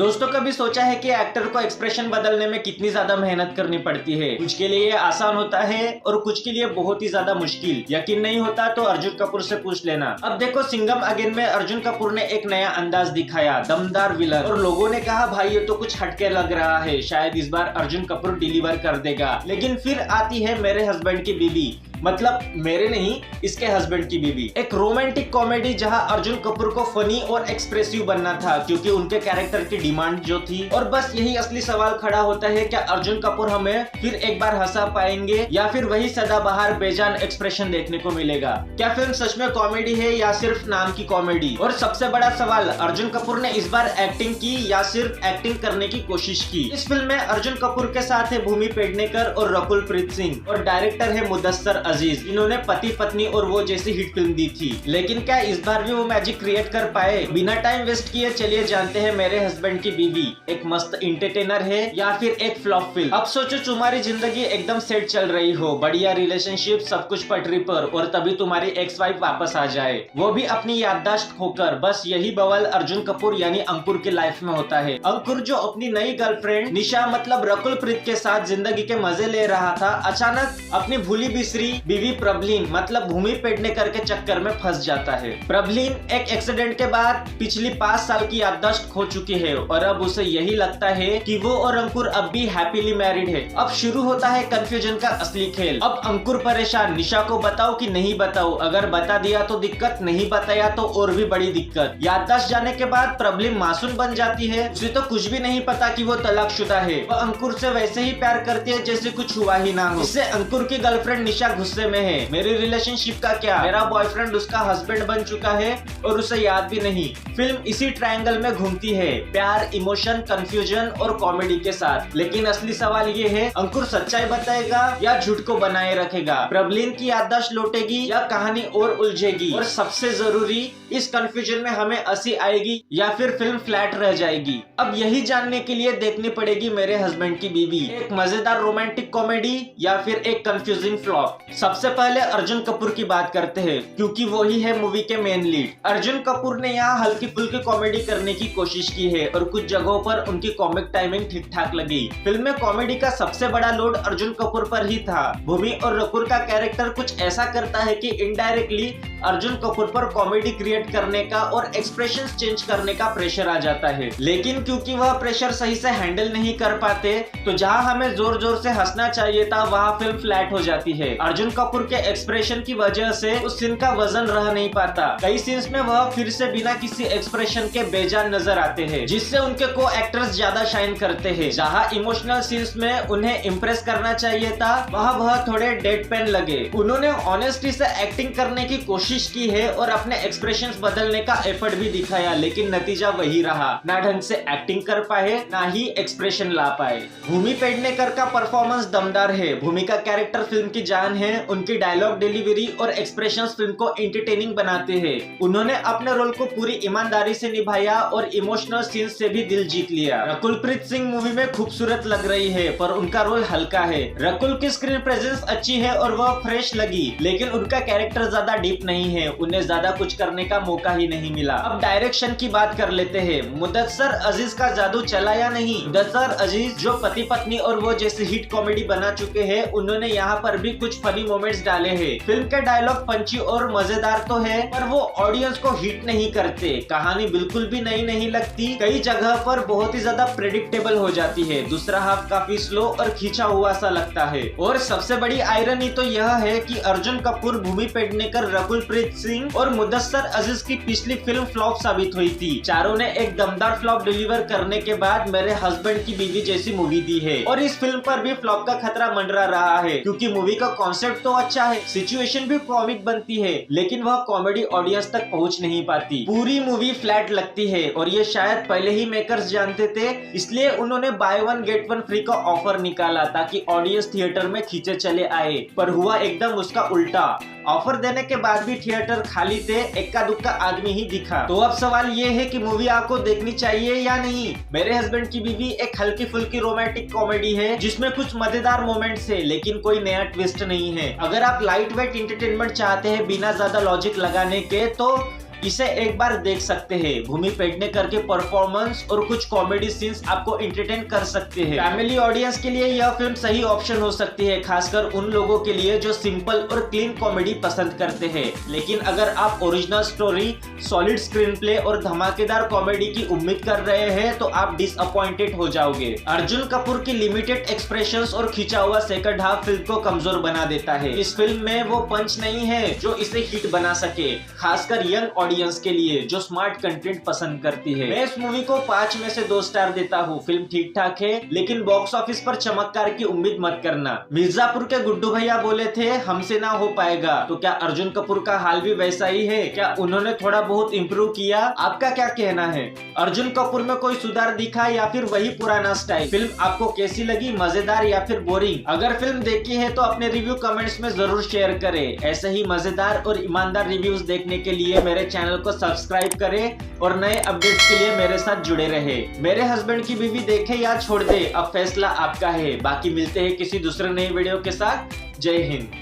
दोस्तों कभी सोचा है कि एक्टर को एक्सप्रेशन बदलने में कितनी ज्यादा मेहनत करनी पड़ती है। कुछ के लिए आसान होता है और कुछ के लिए बहुत ही ज्यादा मुश्किल। यकीन नहीं होता तो अर्जुन कपूर से पूछ लेना। अब देखो सिंघम अगेन में अर्जुन कपूर ने एक नया अंदाज दिखाया, दमदार विलन, और लोगों ने कहा भाई ये तो कुछ हटके लग रहा है, शायद इस बार अर्जुन कपूर डिलीवर कर देगा। लेकिन फिर आती है मेरे हस्बैंड की बीवी, मतलब मेरे नहीं, इसके हस्बैंड की बीवी। एक रोमांटिक कॉमेडी जहां अर्जुन कपूर को फनी और एक्सप्रेसिव बनना था क्योंकि उनके कैरेक्टर की डिमांड जो थी। और बस यही असली सवाल खड़ा होता है, क्या अर्जुन कपूर हमें फिर एक बार हंसा पाएंगे या फिर वही सदाबहार बेजान एक्सप्रेशन देखने को मिलेगा। क्या फिल्म सच में कॉमेडी है या सिर्फ नाम की कॉमेडी। और सबसे बड़ा सवाल, अर्जुन कपूर ने इस बार एक्टिंग की या सिर्फ एक्टिंग करने की कोशिश की। इस फिल्म में अर्जुन कपूर के साथ है भूमि पेडनेकर और रकुल प्रीत सिंह, और डायरेक्टर है मुदस्सर अजीज। इन्होंने पति पत्नी और वो जैसी हिट फिल्म दी थी, लेकिन क्या इस बार भी वो मैजिक क्रिएट कर पाए। बिना टाइम वेस्ट किए चलिए जानते हैं मेरे हस्बैंड की बीवी एक मस्त एंटरटेनर है या फिर एक फ्लॉप फिल्म। अब सोचो तुम्हारी जिंदगी एकदम सेट चल रही हो, बढ़िया रिलेशनशिप, सब कुछ पटरी पर, और तभी तुम्हारी एक्स वाइफ वापस आ जाए, वो भी अपनी याददाश्त खोकर। बस यही बवाल अर्जुन कपूर यानी अंकुर की लाइफ में होता है। अंकुर जो अपनी नई गर्लफ्रेंड निशा मतलब रकुल प्रीत के साथ जिंदगी के मजे ले रहा था, अचानक अपनी भूली बिसरी बीवी प्रबलीन मतलब भूमि पेडनेकर के चक्कर में फंस जाता है। प्रबलीन एक एक्सीडेंट के बाद पिछली 5 साल की याददाश्त खो चुकी है और अब उसे यही लगता है कि वो और अंकुर अब भी हैप्पीली मैरिड है। अब शुरू होता है कंफ्यूजन का असली खेल। अब अंकुर परेशान, निशा को बताओ कि नहीं बताओ, अगर बता दिया तो दिक्कत, नहीं बताया तो और भी बड़ी दिक्कत। याददाश्त जाने के बाद प्रबलीन मासूम बन जाती है, उसे तो कुछ भी नहीं पता कि वो तलाकशुदा है। वो अंकुर से वैसे ही प्यार करती है जैसे कुछ हुआ ही ना हो। इससे अंकुर की गर्लफ्रेंड निशा गुस्से में है, मेरी रिलेशनशिप का क्या, मेरा बॉयफ्रेंड उसका हस्बैंड बन चुका है और उसे याद भी नहीं। फिल्म इसी ट्रायंगल में घूमती है, प्यार, इमोशन, कंफ्यूजन और कॉमेडी के साथ। लेकिन असली सवाल ये है, अंकुर सच्चाई बताएगा या झूठ को बनाए रखेगा, प्रबलीन की याददाश्त लौटेगी या कहानी और उलझेगी, और सबसे जरूरी इस कंफ्यूजन में हमें हंसी आएगी या फिर फिल्म फ्लैट रह जाएगी। अब यही जानने के लिए देखनी पड़ेगी मेरे हस्बैंड की बीवी, एक मजेदार रोमांटिक कॉमेडी या फिर एक कंफ्यूजिंग फ्लॉप। सबसे पहले अर्जुन कपूर की बात करते हैं क्योंकि वो ही है मूवी के मेन लीड। अर्जुन कपूर ने यहाँ हल्की फुल्की कॉमेडी करने की कोशिश की है और कुछ जगहों पर उनकी कॉमिक टाइमिंग ठीक ठाक लगी। फिल्म में कॉमेडी का सबसे बड़ा लोड अर्जुन कपूर पर ही था। भूमि और रकुल का कैरेक्टर कुछ ऐसा करता है कि इनडायरेक्टली अर्जुन कपूर पर कॉमेडी क्रिएट करने का और एक्सप्रेशंस चेंज करने का प्रेशर आ जाता है। लेकिन क्योंकि वह प्रेशर सही से हैंडल नहीं कर पाते, तो जहाँ हमें जोर जोर से हंसना चाहिए था वहाँ फिल्म फ्लैट हो जाती है। अर्जुन कपूर के एक्सप्रेशन की वजह से उस सीन का वजन रह नहीं पाता। कई सीन्स में वह फिर से बिना किसी एक्सप्रेशन के बेजान नजर आते हैं, जिससे उनके को एक्टर्स ज्यादा शाइन करते हैं। जहाँ इमोशनल सीन्स में उन्हें इम्प्रेस करना चाहिए था, वहाँ वह थोड़े डेड पेन लगे। उन्होंने ऑनेस्टी से एक्टिंग करने की कोशिश की है और अपने एक्सप्रेशंस बदलने का एफर्ट भी दिखाया, लेकिन नतीजा वही रहा, ना ढंग से एक्टिंग कर पाए ना ही एक्सप्रेशन ला पाए। भूमि पेडनेकर का परफॉर्मेंस दमदार है। भूमि का कैरेक्टर फिल्म की जान है, उनकी डायलॉग डिलीवरी और एक्सप्रेशंस फिल्म को एंटरटेनिंग बनाते हैं। उन्होंने अपने रोल को पूरी ईमानदारी से निभाया और इमोशनल सीन्स से भी दिल जीत लिया। रकुल प्रीत सिंह मूवी में खूबसूरत लग रही है पर उनका रोल हल्का है। रकुल की स्क्रीन प्रेजेंस अच्छी है और वह फ्रेश लगी, लेकिन उनका कैरेक्टर ज्यादा डीप नहीं है, उन्हें ज्यादा कुछ करने का मौका ही नहीं मिला। अब डायरेक्शन की बात कर लेते हैं। मुदस्सर अजीज का जादू चला या नहीं। मुदस्सर अजीज जो पति पत्नी और वो जैसी हिट कॉमेडी बना चुके हैं, उन्होंने यहाँ पर भी कुछ फनी मोमेंट्स डाले हैं। फिल्म के डायलॉग पंची और मजेदार तो है, पर वो ऑडियंस को हिट नहीं करते। कहानी बिल्कुल भी नई नहीं लगती, कई जगह पर बहुत ही ज्यादा प्रेडिक्टेबल हो जाती है। दूसरा हाफ काफी स्लो और खींचा हुआ सा लगता है। और सबसे बड़ी आयरनी तो यह है कि अर्जुन कपूर, भूमि पेडनेकर, रकुल प्रीत सिंह और मुदस्सर अजीज की पिछली फिल्म फ्लॉप साबित हुई थी। चारों ने एक दमदार फ्लॉप डिलीवर करने के बाद मेरे हस्बैंड की बीवी जैसी मूवी दी है, और इस फिल्म पर भी फ्लॉप का खतरा मंडरा रहा है क्योंकि मूवी का कॉन्सेप्ट तो अच्छा है, सिचुएशन भी कॉमिक बनती है, लेकिन वह कॉमेडी ऑडियंस तक पहुंच नहीं पाती। पूरी मूवी फ्लैट लगती है और ये शायद पहले ही मेकर्स जानते थे, इसलिए उन्होंने by one get one free का ऑफर निकाला ताकि ऑडियंस थिएटर में खींचे चले आए, पर हुआ एकदम उसका उल्टा। ऑफर देने के बाद भी थिएटर खाली थे, इक्का दुक्का आदमी ही दिखा। तो अब सवाल ये है कि मूवी आपको देखनी चाहिए या नहीं। मेरे हस्बैंड की बीवी एक हल्की फुल्की रोमांटिक कॉमेडी है जिसमें कुछ मजेदार मोमेंट्स है, लेकिन कोई नया ट्विस्ट नहीं है। अगर आप लाइट वेट एंटरटेनमेंट चाहते हैं बिना ज्यादा लॉजिक लगाने के, तो इसे एक बार देख सकते हैं। भूमि पेडनेकर के परफॉर्मेंस और कुछ कॉमेडी सीन्स आपको एंटरटेन कर सकते हैं। फैमिली ऑडियंस के लिए यह फिल्म सही ऑप्शन हो सकती है, खासकर उन लोगों के लिए जो सिंपल और क्लीन कॉमेडी पसंद करते हैं। लेकिन अगर आप original story, solid screen play और धमाकेदार कॉमेडी की उम्मीद कर रहे हैं तो आप डिसअपॉइंटेड हो जाओगे। अर्जुन कपूर की लिमिटेड एक्सप्रेशंस और खिंचा हुआ सेकंड हाफ फिल्म को कमजोर बना देता है। इस फिल्म में वो पंच नहीं है जो इसे हिट बना सके, खासकर यंग ऑडियंस के लिए जो स्मार्ट कंटेंट पसंद करती है। मैं इस मूवी को 5 में से 2 स्टार देता हूँ। फिल्म ठीक ठाक है, लेकिन बॉक्स ऑफिस पर चमत्कार की उम्मीद मत करना। मिर्जापुर के गुड्डू भैया बोले थे हमसे ना हो पाएगा, तो क्या अर्जुन कपूर का हाल भी वैसा ही है? क्या उन्होंने थोड़ा बहुत इम्प्रूव किया? आपका क्या कहना है? अर्जुन कपूर में कोई सुधार दिखा या फिर वही पुराना स्टाइल? फिल्म आपको कैसी लगी, मजेदार या फिर बोरिंग? अगर फिल्म देखी है तो अपने रिव्यू कमेंट्स में जरूर शेयर करें। ऐसे ही मजेदार और ईमानदार रिव्यूज देखने के लिए मेरे चैनल को सब्सक्राइब करें और नए अपडेट्स के लिए मेरे साथ जुड़े रहे। मेरे हस्बैंड की बीवी देखे या छोड़ दे, अब फैसला आपका है। बाकी मिलते हैं किसी दूसरे नए वीडियो के साथ। जय हिंद।